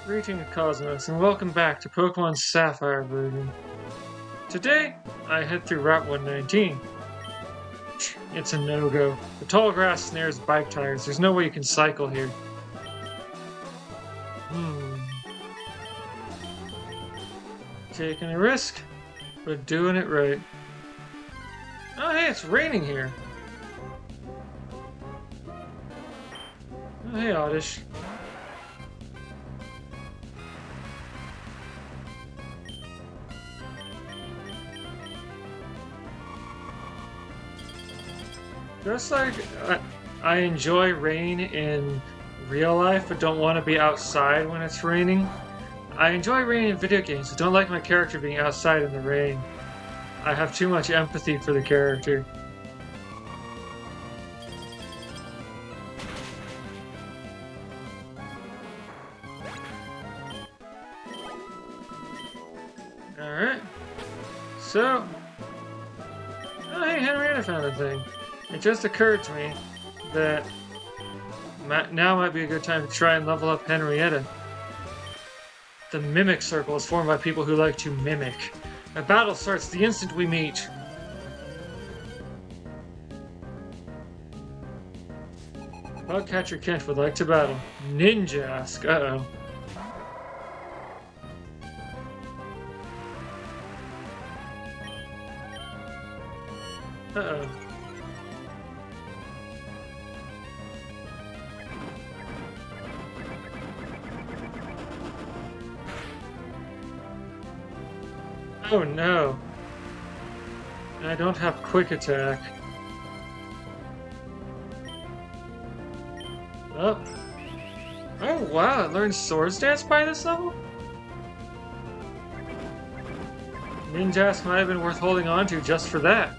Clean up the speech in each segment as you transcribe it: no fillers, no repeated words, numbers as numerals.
Greetings, Cosmos, and welcome back to Pokemon Sapphire version. Today, I head through Route 119. It's a no-go. The tall grass snares bike tires. There's no way you can cycle here. Taking a risk, but doing it right. Oh hey, it's raining here. Oh hey, Oddish. Just like I enjoy rain in real life, but don't want to be outside when it's raining. I enjoy rain in video games, but don't like my character being outside in the rain. I have too much empathy for the character. Alright. So... Oh hey, Henrietta found a thing. It just occurred to me that now might be a good time to try and level up Henrietta. The Mimic Circle is formed by people who like to mimic. A battle starts the instant we meet. Bugcatcher Kent would like to battle. Ninjask. Uh-oh. Uh-oh. Oh no. I don't have quick attack. Oh. Oh wow, it learns Swords Dance by this level? Ninjask might have been worth holding on to just for that.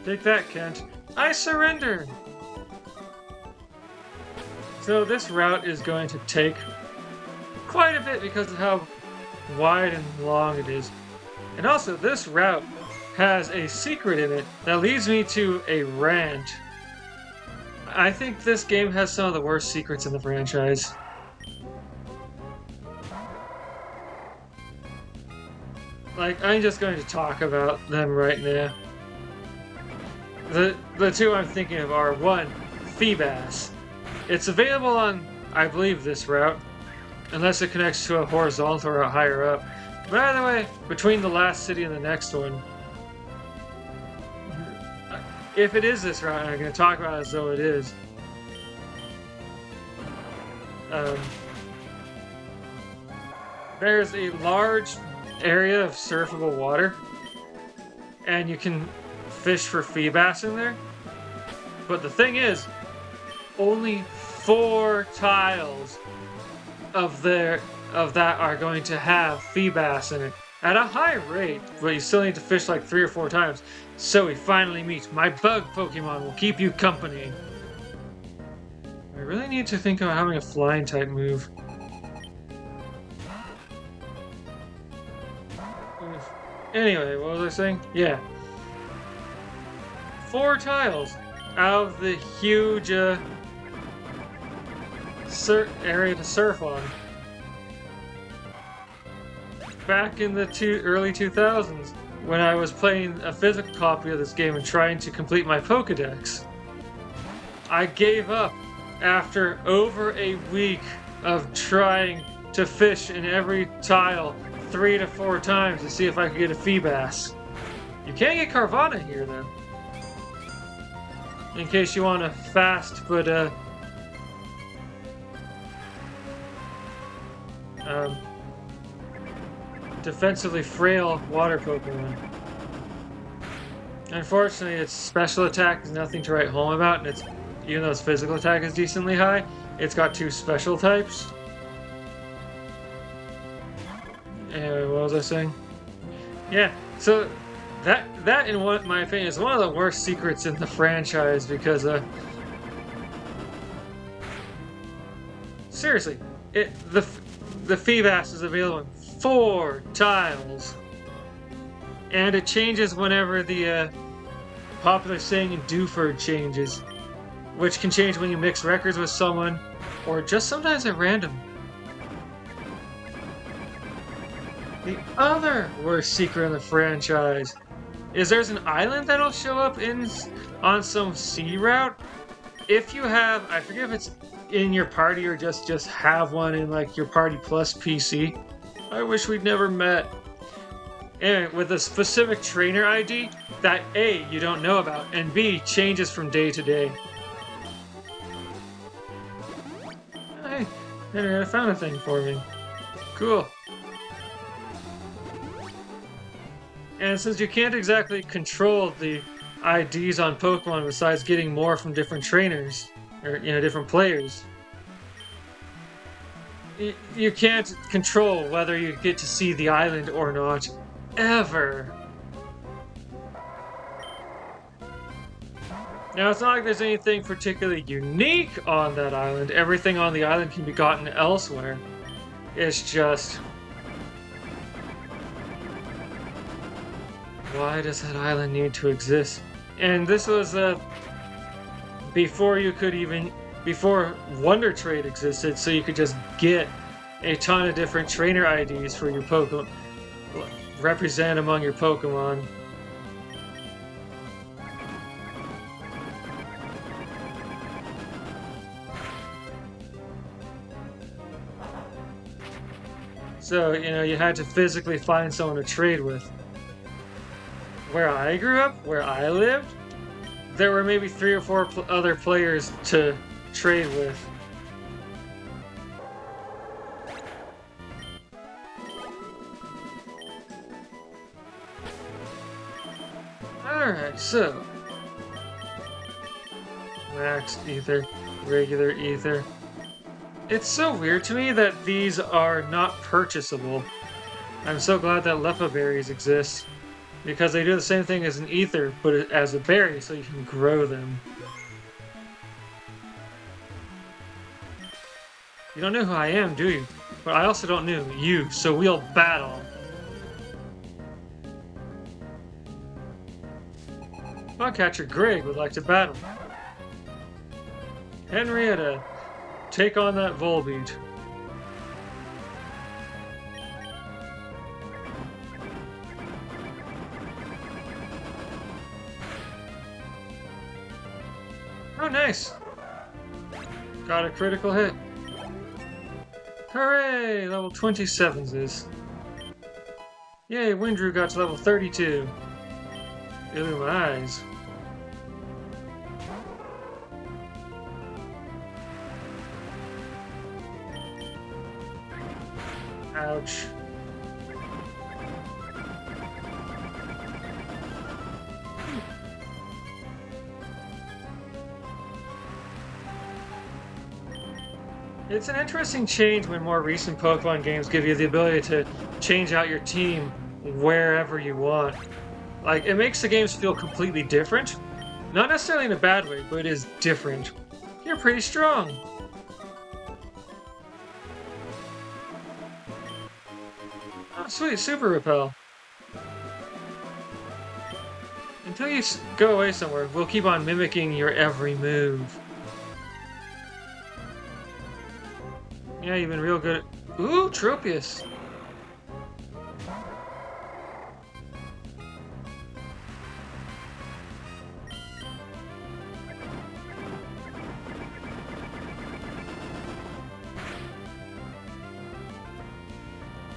Take that, Kent. I surrender! So this route is going to take quite a bit because of how wide and long it is. And also, this route has a secret in it that leads me to a rant. I think this game has some of the worst secrets in the franchise. Like, I'm just going to talk about them right now. The two I'm thinking of are, one, Feebas. It's available on, I believe, this route, unless it connects to a horizontal or a higher up. By the way, between the last city and the next one, if it is this route, I'm going to talk about it as though it is. There's a large area of surfable water, and you can fish for Feebas in there. But the thing is, only 4 tiles of that are going to have Feebas in it at a high rate, but you still need to fish like 3 or 4 times. So we finally meet. My bug Pokemon will keep you company. I really need to think about having a flying type move. Anyway, what was I saying? Yeah. 4 tiles out of the huge area to surf on. Back in the early 2000s, when I was playing a physical copy of this game and trying to complete my Pokedex, I gave up after over a week of trying to fish in every tile 3 to 4 times to see if I could get a Feebas. You can't get Carvana here, though. In case you want a fast, but defensively frail water Pokemon. Unfortunately, its special attack is nothing to write home about, and it's, even though its physical attack is decently high, it's got 2 special types. Anyway, what was I saying? Yeah, so that in my opinion is one of the worst secrets in the franchise because seriously, the Feebas is available in 4 tiles, and it changes whenever the popular saying in Dewford changes, which can change when you mix records with someone, or just sometimes at random. The other worst secret in the franchise is there's an island that'll show up on some sea route. If you have, I forget if it's in your party or just have one in like your party plus PC. I wish we'd never met. And with a specific trainer ID that A, you don't know about, and B, changes from day to day. Hey, Henrietta found a thing for me. Cool. And since you can't exactly control the IDs on Pokemon besides getting more from different trainers, or, different players, you can't control whether you get to see the island or not, ever. Now, it's not like there's anything particularly unique on that island. Everything on the island can be gotten elsewhere. It's just... why does that island need to exist? And this was before Wonder Trade existed, so you could just get a ton of different trainer IDs for your Pokemon, represent among your Pokemon. So, you had to physically find someone to trade with. Where I grew up, where I lived, there were maybe 3 or 4 other players to trade with. Alright, so... max ether, regular ether. It's so weird to me that these are not purchasable. I'm so glad that Lepa berries exist, because they do the same thing as an ether, but as a berry, so you can grow them. You don't know who I am, do you? But I also don't know you, so we'll battle. Podcatcher Greg would like to battle. Henrietta, take on that Volbeat. Oh, nice! Got a critical hit. Hooray! Level 27s is. Yay, Windrew got to level 32. Ew, my eyes. Ouch. It's an interesting change when more recent Pokemon games give you the ability to change out your team wherever you want. Like, it makes the games feel completely different. Not necessarily in a bad way, but it is different. You're pretty strong. Oh, sweet, Super Repel. Until you go away somewhere, we'll keep on mimicking your every move. Yeah, you've been real good at... Ooh, Tropius!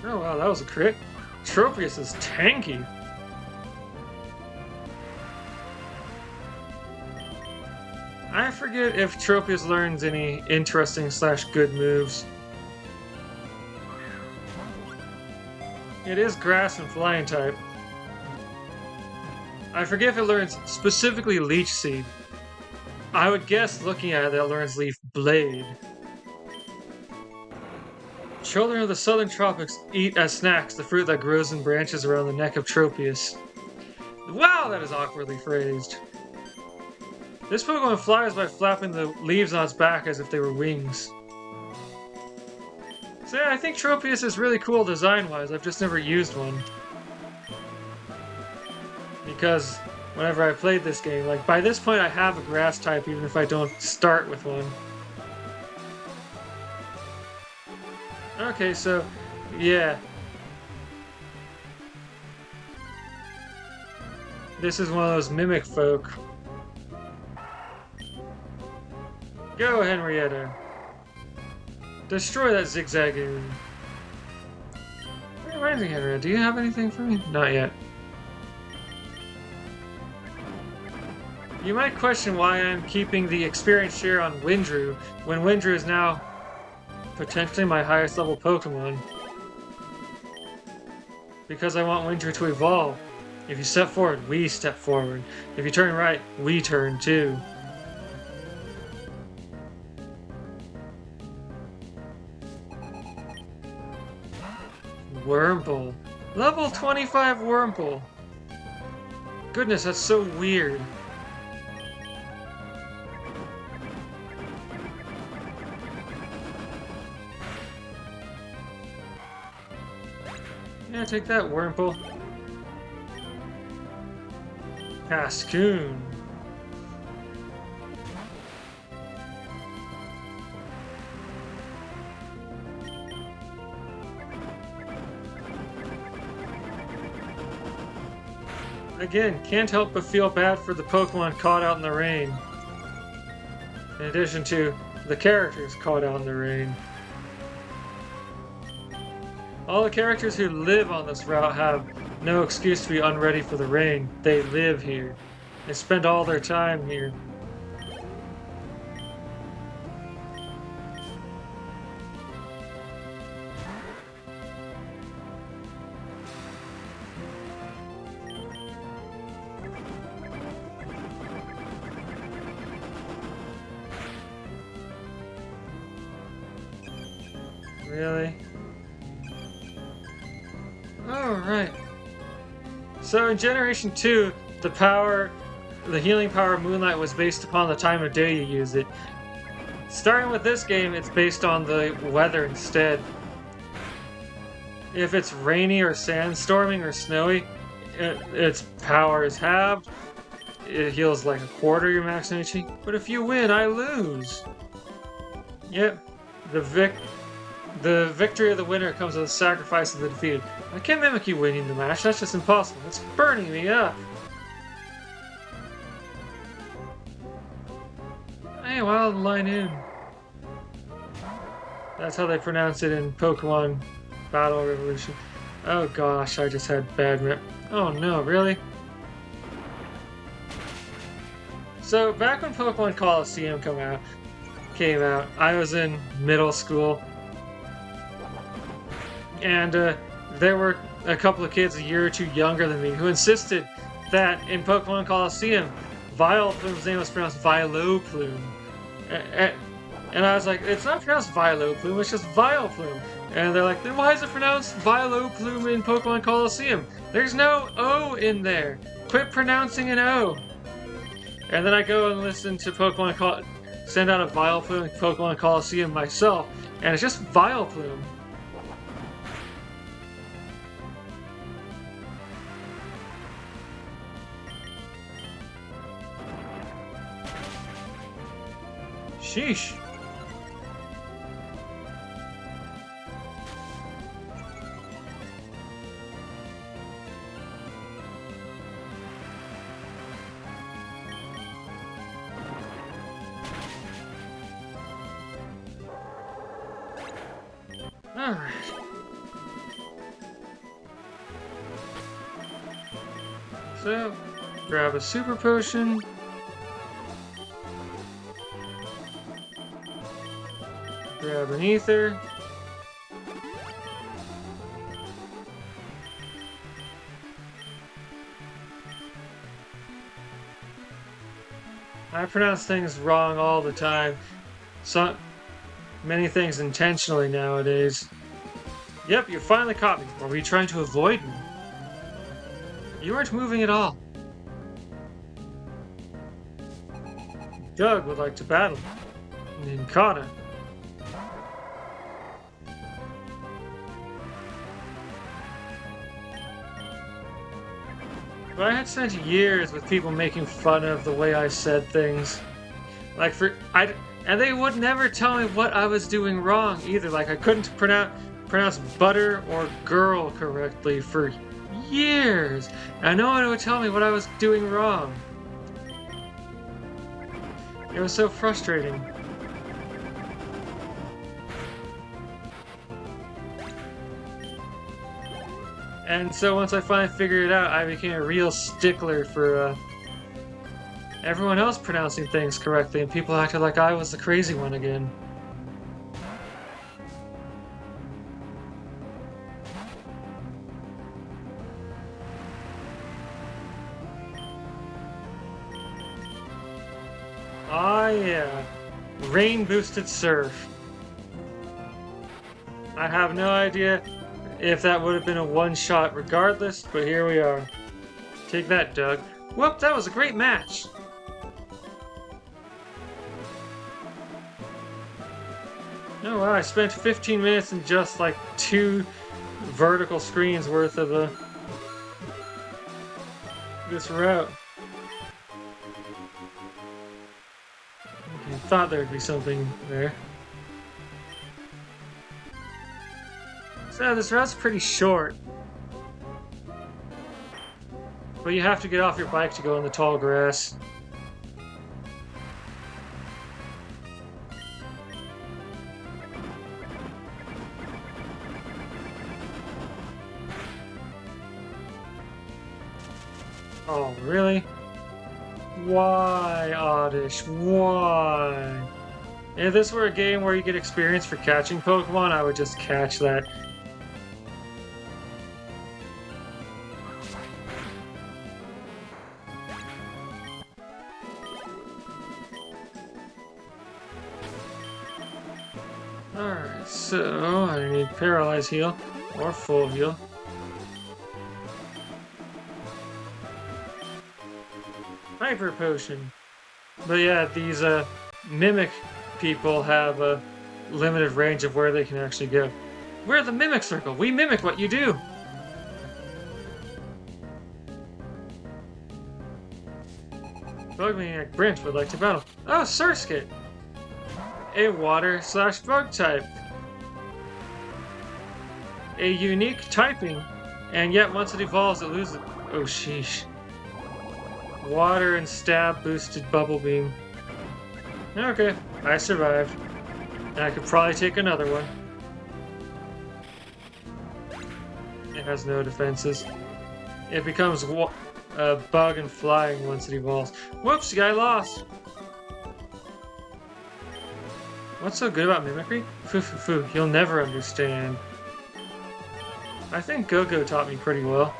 Oh wow, that was a crit. Tropius is tanky. I forget if Tropius learns any interesting / good moves. It is grass and flying type. I forget if it learns specifically Leech Seed. I would guess looking at it that it learns Leaf Blade. Children of the southern tropics eat as snacks the fruit that grows in branches around the neck of Tropius. Wow, that is awkwardly phrased. This Pokemon flies by flapping the leaves on its back as if they were wings. So yeah, I think Tropius is really cool design-wise. I've just never used one. Because whenever I played this game. Like, by this point I have a grass type even if I don't start with one. Okay, so, yeah. This is one of those mimic folk. Go, Henrietta. Destroy that zigzagoon. Hey, Rising Henrietta, do you have anything for me? Not yet. You might question why I'm keeping the experience share on Windrew, when Windrew is now potentially my highest level Pokemon. Because I want Windrew to evolve. If you step forward, we step forward. If you turn right, we turn too. Wurmple. Level 25 Wurmple. Goodness, that's so weird. Yeah, take that, Wurmple. Cascoon. Again, can't help but feel bad for the Pokemon caught out in the rain. In addition to the characters caught out in the rain. All the characters who live on this route have no excuse to be unready for the rain. They live here. They spend all their time here. Really? Alright. So in Generation 2, the healing power of Moonlight was based upon the time of day you use it. Starting with this game, it's based on the weather instead. If it's rainy or sandstorming or snowy, its power is halved. It heals like a quarter your max energy. But if you win, I lose. Yep. The victory of the winner comes with the sacrifice of the defeated. I can't mimic you winning the match, that's just impossible. It's burning me up. Hey, Wild Linoon. That's how they pronounce it in Pokemon Battle Revolution. Oh gosh, I just had bad rep. Oh no, really? So, back when Pokemon Coliseum came out, I was in middle school. And there were a couple of kids a year or two younger than me who insisted that in Pokemon Coliseum, Vileplume's name was pronounced Vileplume. And I was like, it's not pronounced Vileplume, it's just Vileplume. And they're like, then why is it pronounced Vileplume in Pokemon Coliseum? There's no O in there. Quit pronouncing an O. And then I go and listen to send out a Vileplume in Pokemon Coliseum myself, and it's just Vileplume. Sheesh. Alright. So, grab a super potion. Grab an ether. I pronounce things wrong all the time. Many things intentionally nowadays. Yep, you finally caught me. Or were you trying to avoid me? You weren't moving at all. Doug would like to battle. Ninkata. But I had spent years with people making fun of the way I said things. Like and they would never tell me what I was doing wrong either. Like I couldn't pronounce butter or girl correctly for years. And no one would tell me what I was doing wrong. It was so frustrating. And so once I finally figured it out, I became a real stickler for everyone else pronouncing things correctly, and people acted like I was the crazy one again. Ah, yeah. Rain-boosted surf. I have no idea if that would have been a one-shot regardless, but here we are. Take that, Doug. Whoop, that was a great match! Oh wow, I spent 15 minutes in just like 2 vertical screens worth of this route. I thought there'd be something there. So this route's pretty short. But you have to get off your bike to go in the tall grass. Oh, really? Why, Oddish? Why? If this were a game where you get experience for catching Pokemon, I would just catch that. Alright, so I need Paralyze Heal or Full Heal. Hyper Potion. But yeah, these Mimic people have a limited range of where they can actually go. We're the Mimic Circle. We mimic what you do. Bugmaniac Brent would like to battle. Oh, Surskit! A water/bug type. A unique typing, and yet once it evolves, it loses. Oh, sheesh. Water and stab boosted Bubble Beam. Okay, I survived. And I could probably take another one. It has no defenses. It becomes bug and flying once it evolves. Whoops, the guy lost. What's so good about mimicry? Foo, you'll never understand. I think Go-Go taught me pretty well.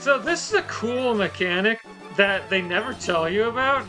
So this is a cool mechanic that they never tell you about.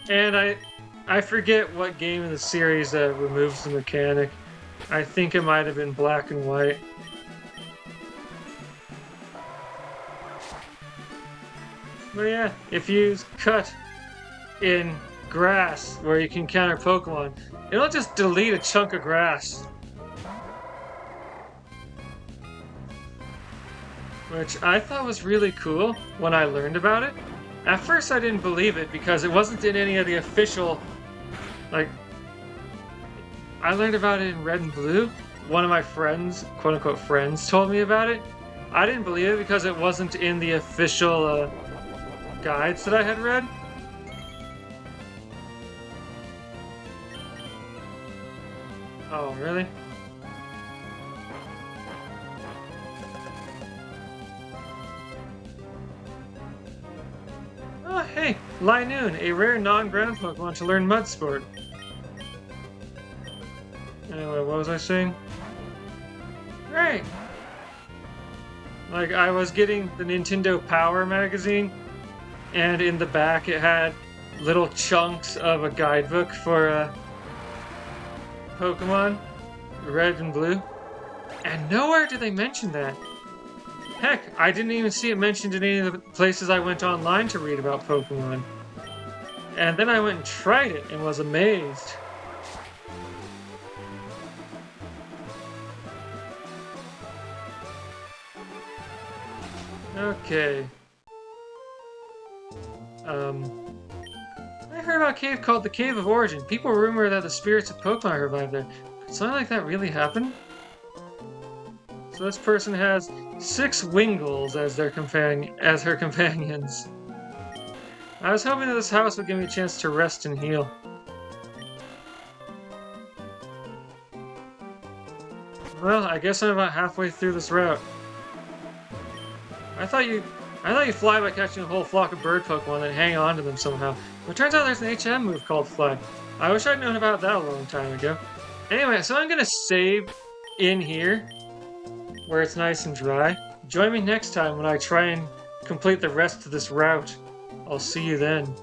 And I forget what game in the series that removes the mechanic. I think it might have been Black and White. But yeah, if you cut in grass where you can counter Pokemon, it'll just delete a chunk of grass. Which I thought was really cool when I learned about it. At first I didn't believe it because it wasn't in any of the official, like, I learned about it in Red and Blue. One of my friends, quote-unquote friends, told me about it. I didn't believe it because it wasn't in the official guides that I had read. Oh, really? Oh, hey! Linoon, a rare non-ground Pokemon to learn Mud Sport. Anyway, what was I saying? Right! Like, I was getting the Nintendo Power magazine, and in the back it had little chunks of a guidebook for Pokemon, Red and Blue, and nowhere did they mention that. Heck, I didn't even see it mentioned in any of the places I went online to read about Pokemon. And then I went and tried it and was amazed. Okay. I heard about a cave called the Cave of Origin. People rumor that the spirits of Pokemon revive there. Could something like that really happen? So this person has 6 Wingles as her companions. I was hoping that this house would give me a chance to rest and heal. Well, I guess I'm about halfway through this route. I thought you fly by catching a whole flock of bird Pokemon and hang on to them somehow. But it turns out there's an HM move called Fly. I wish I'd known about that a long time ago. Anyway, so I'm gonna save in here, where it's nice and dry. Join me next time when I try and complete the rest of this route. I'll see you then.